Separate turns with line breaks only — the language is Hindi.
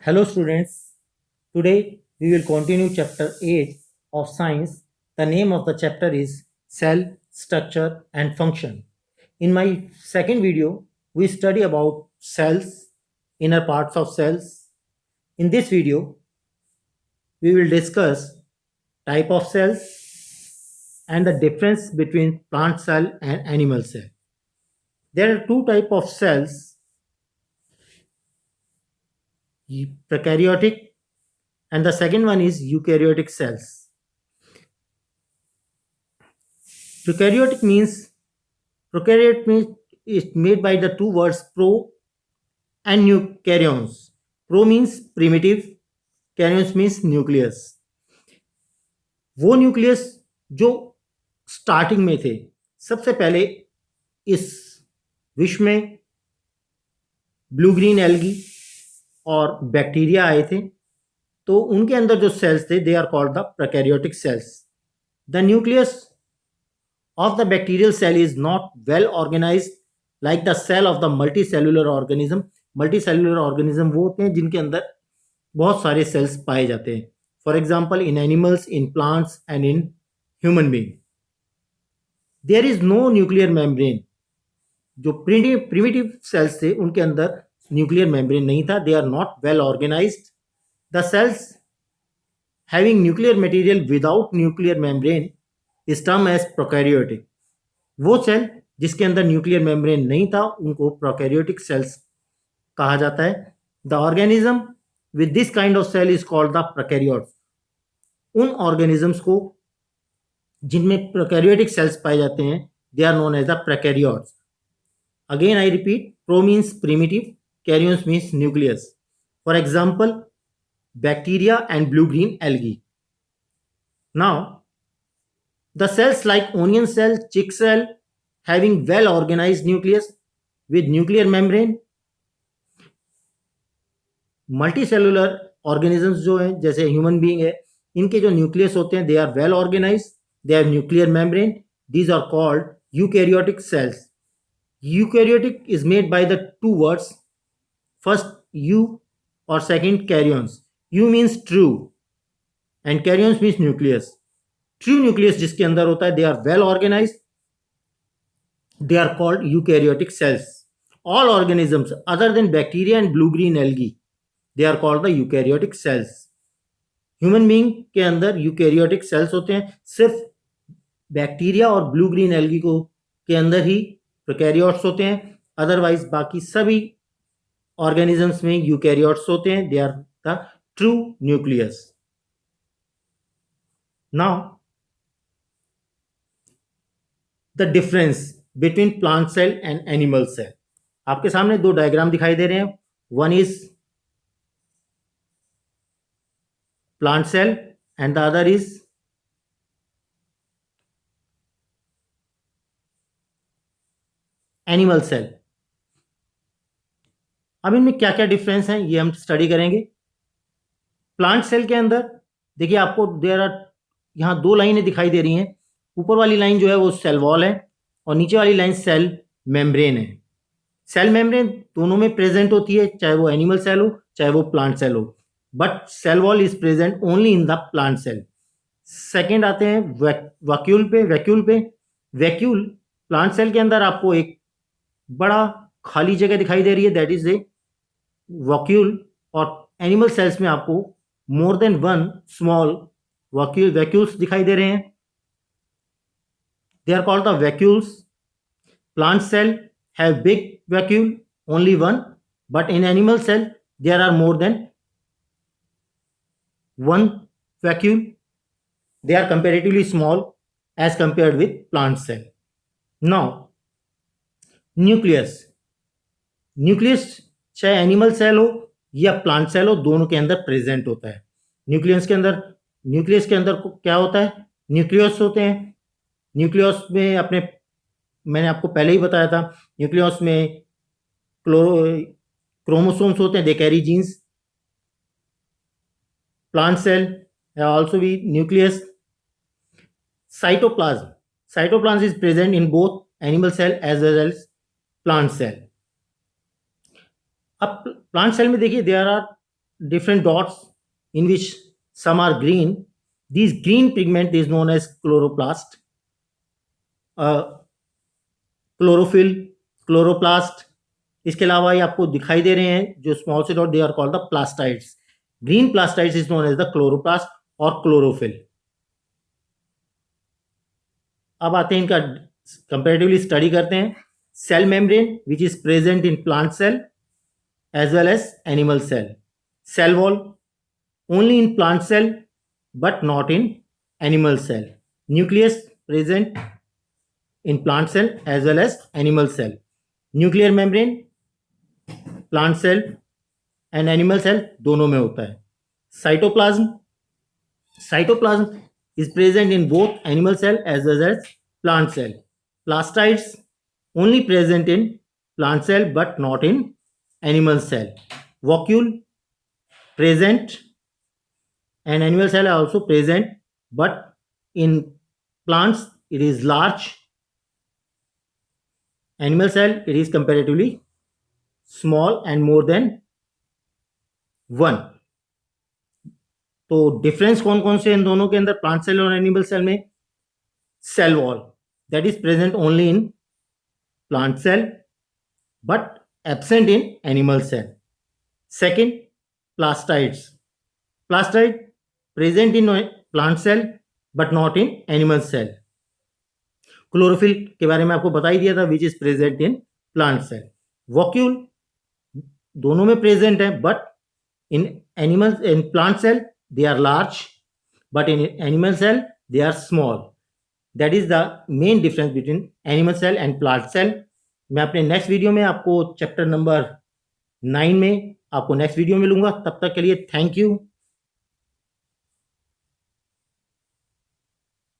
Hello students, today we will continue chapter 8 of science. The name of the chapter is Cell, Structure and Function. In my second video, we study about cells, inner parts of cells. In this video, we will discuss type of cells and the difference between plant cell and animal cell. There are two types of cells, prokaryotic and the second one is eukaryotic cells. Prokaryote means it's made by the two words pro and eukaryotes. Pro means primitive, karyons means nucleus. वो न्यूक्लियस जो स्टार्टिंग में थे, सबसे पहले इस विश्व में ब्लू ग्रीन एल्गी और बैक्टीरिया आए थे, तो उनके अंदर जो सेल्स थे they are called the prokaryotic cells. The nucleus of the bacterial cell is not well organized like the cell of the multicellular organism. Multicellular organism वो होते हैं जिनके अंदर बहुत सारे cells पाए जाते हैं. For example, in animals, in plants and in human being. There is no nuclear membrane. जो primitive cells थे उनके अंदर nuclear membrane नहीं था. They are not well organized. The cells having nuclear material without nuclear membrane इस टर्म एज प्रोकैरियोटिक. वो सेल जिसके अंदर न्यूक्लियर मेम्ब्रेन नहीं था उनको प्रोकैरियोटिक सेल्स कहा जाता है. The organism with this kind of cell is called the prokaryotes. उन ऑर्गेनिजम्स को जिनमें प्रोकैरियोटिक सेल्स पाए जाते हैं they are known as the prokaryotes. Again I repeat, pro means primitive, karyons means nucleus. For example bacteria and blue green algae. Now the cells like onion cell, chick cell having well organized nucleus with nuclear membrane. Multicellular organisms जो हैं जैसे ह्यूमन बीइंग है, इनके जो न्यूक्लियस होते हैं they are well organised, they have nuclear membrane. These are called eukaryotic cells. Eukaryotic is made by the two words, first eu और second karyons. Eu means true and karyons means nucleus. True nucleus जिसके अंदर होता है they are well organised, they are called eukaryotic cells. All organisms other than bacteria and blue green algae they are called the eukaryotic cells. Human being के अंदर यूकैरियोटिक सेल्स होते हैं, सिर्फ बैक्टीरिया और ब्लू ग्रीन एल्गी को के अंदर ही प्रोकैरियोट्स होते हैं. अदरवाइज बाकी सभी ऑर्गेनिजम्स में यूकैरियोट्स होते हैं. They are the true nucleus. Now the difference between plant cell and animal cell. आपके सामने दो डायग्राम दिखाई दे रहे हैं. One is plant cell and the other is animal cell. अब इनमें क्या क्या डिफरेंस हैं ये हम स्टडी करेंगे. प्लांट सेल के अंदर देखिए आपको देयर आर यहाँ दो लाइनें दिखाई दे रही हैं. ऊपर वाली लाइन जो है वो सेल वॉल है और नीचे वाली लाइन सेल मेम्ब्रेन है. सेल मेम्ब्रेन दोनों में प्रेजेंट होती है, चाहे वो एनिमल सेल हो चाहे वो प्लांट सेल हो, but cell wall is present only in the plant cell. Second आते हैं वैक्यूल पे. वैक्यूल प्लांट सेल के अंदर आपको एक बड़ा खाली जगह दिखाई दे रही है, दैट इज ए वैक्यूल. और एनिमल सेल्स में आपको more than one small vacuoles दिखाई दे रहे हैं. They are called the vacuoles. Plant cell have big vacuole, only one, but in animal cell there are more than one vacuole. They are comparatively small as compared with plant cell. Now, nucleus. Nucleus चाहे एनिमल सेल हो या प्लांट सेल हो, दोनों के अंदर प्रेजेंट होता है. न्यूक्लियस के अंदर क्या होता है? न्यूक्लियस होते हैं. न्यूक्लियस में मैंने आपको पहले ही बताया था, न्यूक्लियस में क्रोमोसोम्स होते हैं, they carry genes. Plant cell also be nucleus. Cytoplasm is present in both animal cell as well as plant cell. अब प्लांट सेल में देखिए there are different dots in which some are green. This green pigment is known as chloroplast, chlorophyll, chloroplast. इसके अलावा ये आपको दिखाई दे रहे हैं जो स्मॉल से dot, they are called the plastids. Green plastids is known as the chloroplast और क्लोरोफिल. अब आते हैं इनका कंपैरेटिवली स्टडी करते हैं. Cell membrane which is present in plant cell as well as animal cell. Cell wall only in plant cell but not in animal cell. Nucleus present in plant cell as well as animal cell. Nuclear membrane plant cell and animal cell दोनों में होता है. Cytoplasm is present in both animal cell as well as plant cell. Plastids only present in plant cell but not in animal cell. Vacuole present and animal cell are also present, but in plants it is large. Animal cell it is comparatively small and more than one. तो डिफरेंस कौन कौन से इन दोनों के अंदर, प्लांट सेल और एनिमल सेल में? Cell wall that is present only in plant cell but absent in animal cell. Second, plastids. Plastid present in plant cell but not in animal cell. Chlorophyll के बारे में आपको बता ही दिया था, which is present in plant cell. Vacuole दोनों में present है, but in plant cell they are large, but in animal cell they are small. That is the main difference between animal cell and plant cell. मैं अपने नेक्स्ट वीडियो में आपको चैप्टर नंबर 9 में आपको नेक्स्ट वीडियो मिलूंगा. तब तक के लिए थैंक यू.